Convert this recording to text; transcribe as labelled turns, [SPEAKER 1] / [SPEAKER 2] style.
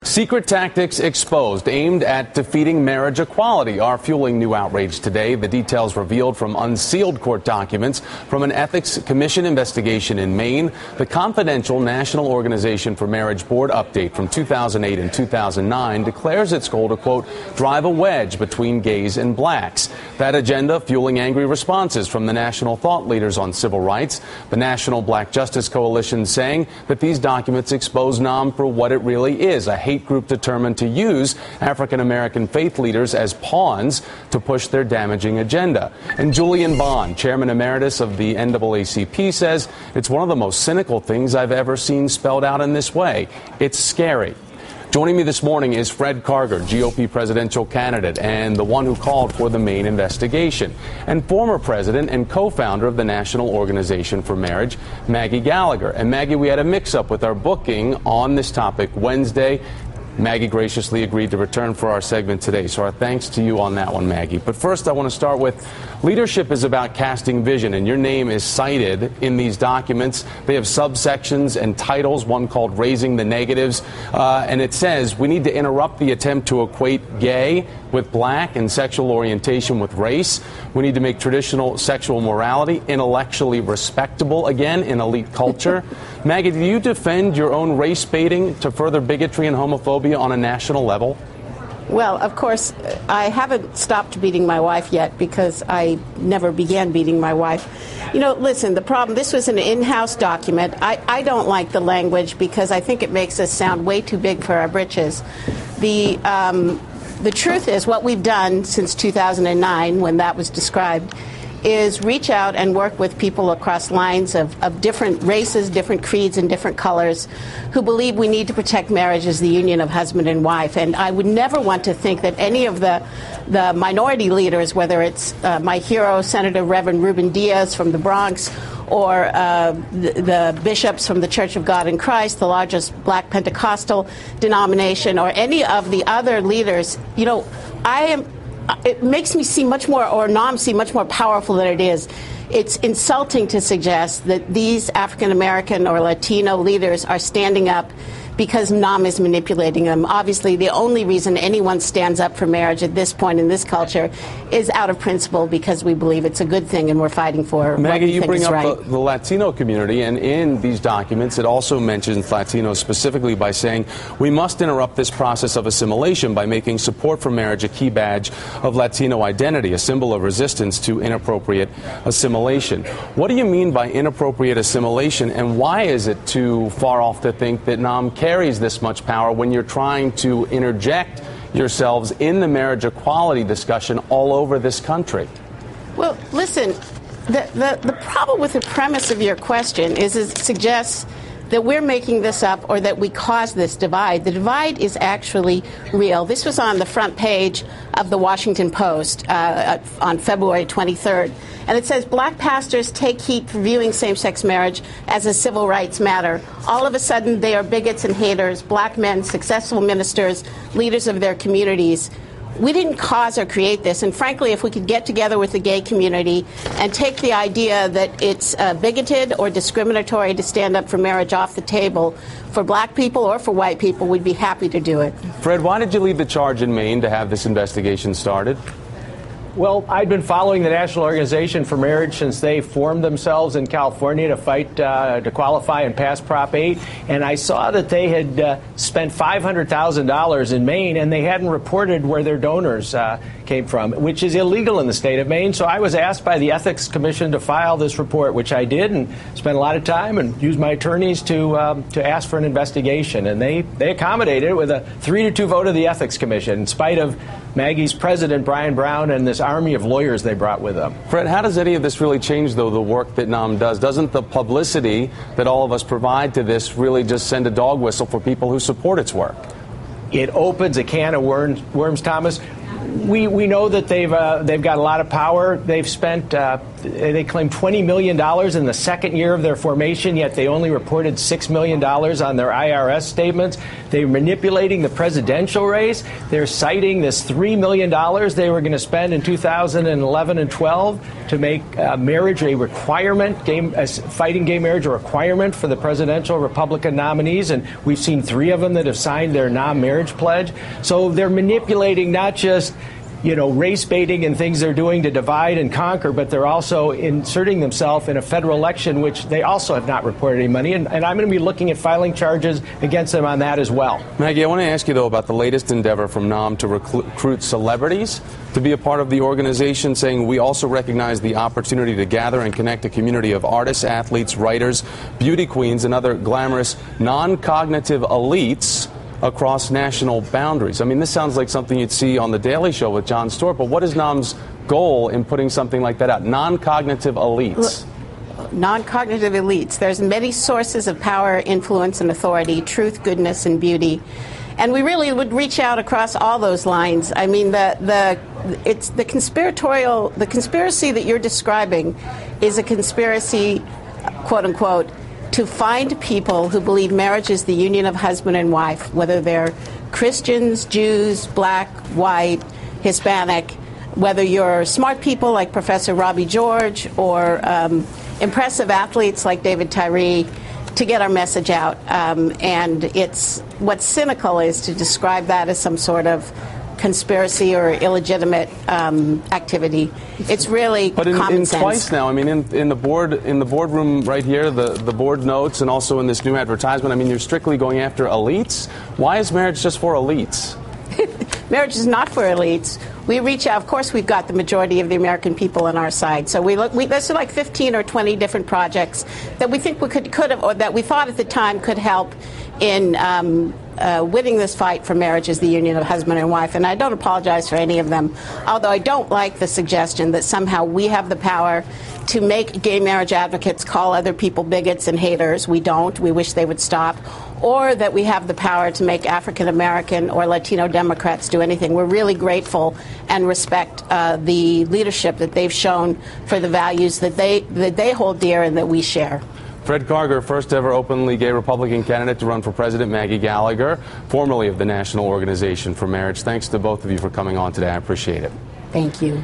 [SPEAKER 1] Secret tactics exposed aimed at defeating marriage equality are fueling new outrage today. The details revealed from unsealed court documents from an Ethics Commission investigation in Maine. The confidential National Organization for Marriage Board update from 2008 and 2009 declares its goal to, quote, drive a wedge between gays and blacks. That agenda fueling angry responses from the national thought leaders on civil rights. The National Black Justice Coalition saying that these documents expose NAM for what it really is, a hate group determined to use African-American faith leaders as pawns to push their damaging agenda. And Julian Bond, chairman emeritus of the NAACP, says it's one of the most cynical things I've ever seen spelled out in this way. It's scary. Joining me this morning is Fred Karger, GOP presidential candidate and the one who called for the Maine investigation, and former president and co-founder of the National Organization for Marriage, Maggie Gallagher. And Maggie, we had a mix-up with our booking on this topic Wednesday. Maggie graciously agreed to return for our segment today, so our thanks to you on that one, Maggie. But first, I want to start with leadership is about casting vision, and your name is cited in these documents. They have subsections and titles, one called Raising the Negatives, and it says we need to interrupt the attempt to equate gay with black and sexual orientation with race. We need to make traditional sexual morality intellectually respectable again in elite culture. Maggie, do you defend your own race baiting to further bigotry and homophobia on a national level?
[SPEAKER 2] Well, of course, I haven't stopped beating my wife yet because I never began beating my wife. You know, listen, the problem, this was an in-house document. I don't like the language because I think it makes us sound way too big for our britches. The truth is what we've done since 2009, when that was described, is reach out and work with people across lines of different races, different creeds, and different colors who believe we need to protect marriage as the union of husband and wife. And I would never want to think that any of the minority leaders, whether it's my hero, Senator Reverend Ruben Diaz from the Bronx, or the bishops from the Church of God in Christ, the largest black Pentecostal denomination, or any of the other leaders, you know, it makes me seem much more, or NAM seem much more powerful than it is. It's insulting to suggest that these African American or Latino leaders are standing up because NAM is manipulating them. Obviously, the only reason anyone stands up for marriage at this point in this culture is out of principle, because we believe it's a good thing and we're fighting for
[SPEAKER 1] Maggie,
[SPEAKER 2] what we
[SPEAKER 1] you
[SPEAKER 2] think
[SPEAKER 1] bring
[SPEAKER 2] is
[SPEAKER 1] up
[SPEAKER 2] right.
[SPEAKER 1] the Latino community, and in these documents it also mentions Latinos specifically by saying we must interrupt this process of assimilation by making support for marriage a key badge of Latino identity, a symbol of resistance to inappropriate assimilation. What do you mean by inappropriate assimilation, and why is it too far off to think that NAM carries this much power when you're trying to interject yourselves in the marriage equality discussion all over this country?
[SPEAKER 2] Well, listen, the problem with the premise of your question is it suggests that we're making this up or that we caused this divide. The divide is actually real. This was on the front page of the Washington Post on February 23rd. And it says, black pastors take heat for viewing same-sex marriage as a civil rights matter. All of a sudden, they are bigots and haters, black men, successful ministers, leaders of their communities. We didn't cause or create this, and frankly, if we could get together with the gay community and take the idea that it's bigoted or discriminatory to stand up for marriage off the table for black people or for white people, we'd be happy to do it.
[SPEAKER 1] Fred, why did you lead the charge in Maine to have this investigation started?
[SPEAKER 3] Well, I'd been following the National Organization for Marriage since they formed themselves in California to fight to qualify and pass Prop 8, and I saw that they had spent $500,000 in Maine, and they hadn't reported where their donors came from, which is illegal in the state of Maine. So I was asked by the Ethics Commission to file this report, which I did, and spent a lot of time and used my attorneys to ask for an investigation, and they accommodated it with a 3-2 vote of the Ethics Commission, in spite of Maggie's president, Brian Brown, and this army of lawyers they brought with them.
[SPEAKER 1] Fred, how does any of this really change, though, the work that NAM does? Doesn't the publicity that all of us provide to this really just send a dog whistle for people who support its work?
[SPEAKER 3] It opens a can of worms, Thomas. we know that they've got a lot of power. They've spent, they claim $20 million in the second year of their formation, yet they only reported $6 million on their IRS statements. They're manipulating the presidential race. They're citing this $3 million they were going to spend in 2011 and 12 to make marriage a requirement, fighting gay marriage a requirement for the presidential Republican nominees. And we've seen 3 of them that have signed their non-marriage pledge. So they're manipulating not just, race baiting and things they're doing to divide and conquer, but they're also inserting themselves in a federal election, which they also have not reported any money. And I'm going to be looking at filing charges against them on that as well.
[SPEAKER 1] Maggie, I want to ask you, though, about the latest endeavor from NAM to recruit celebrities to be a part of the organization, saying we also recognize the opportunity to gather and connect a community of artists, athletes, writers, beauty queens, and other glamorous non-cognitive elites across national boundaries. I mean, this sounds like something you'd see on The Daily Show with Jon Stewart, but what is NAM's goal in putting something like that out? Non-cognitive elites.
[SPEAKER 2] Non-cognitive elites. There's many sources of power, influence, and authority, truth, goodness, and beauty. And we really would reach out across all those lines. I mean, it's the conspiracy that you're describing is a conspiracy, quote unquote, to find people who believe marriage is the union of husband and wife, whether they're Christians, Jews, black, white, Hispanic, whether you're smart people like Professor Robbie George or impressive athletes like David Tyree, to get our message out. And what's cynical is to describe that as some sort of conspiracy or illegitimate activity. It's really common sense.
[SPEAKER 1] Twice now. I mean, in the boardroom right here, the board notes, and also in this new advertisement. I mean, you're strictly going after elites. Why is marriage just for elites?
[SPEAKER 2] Marriage is not for elites. We reach out. Of course, we've got the majority of the American people on our side. So there's like 15 or 20 different projects that we think we could have, or that we thought at the time could help in winning this fight for marriage as the union of husband and wife. And I don't apologize for any of them, although I don't like the suggestion that somehow we have the power to make gay marriage advocates call other people bigots and haters. We don't. We wish they would stop. Or that we have the power to make African American or Latino Democrats do anything. We're really grateful and respect the leadership that they've shown for the values that they hold dear and that we share.
[SPEAKER 1] Fred Karger, first ever openly gay Republican candidate to run for president. Maggie Gallagher, formerly of the National Organization for Marriage. Thanks to both of you for coming on today. I appreciate it.
[SPEAKER 2] Thank you.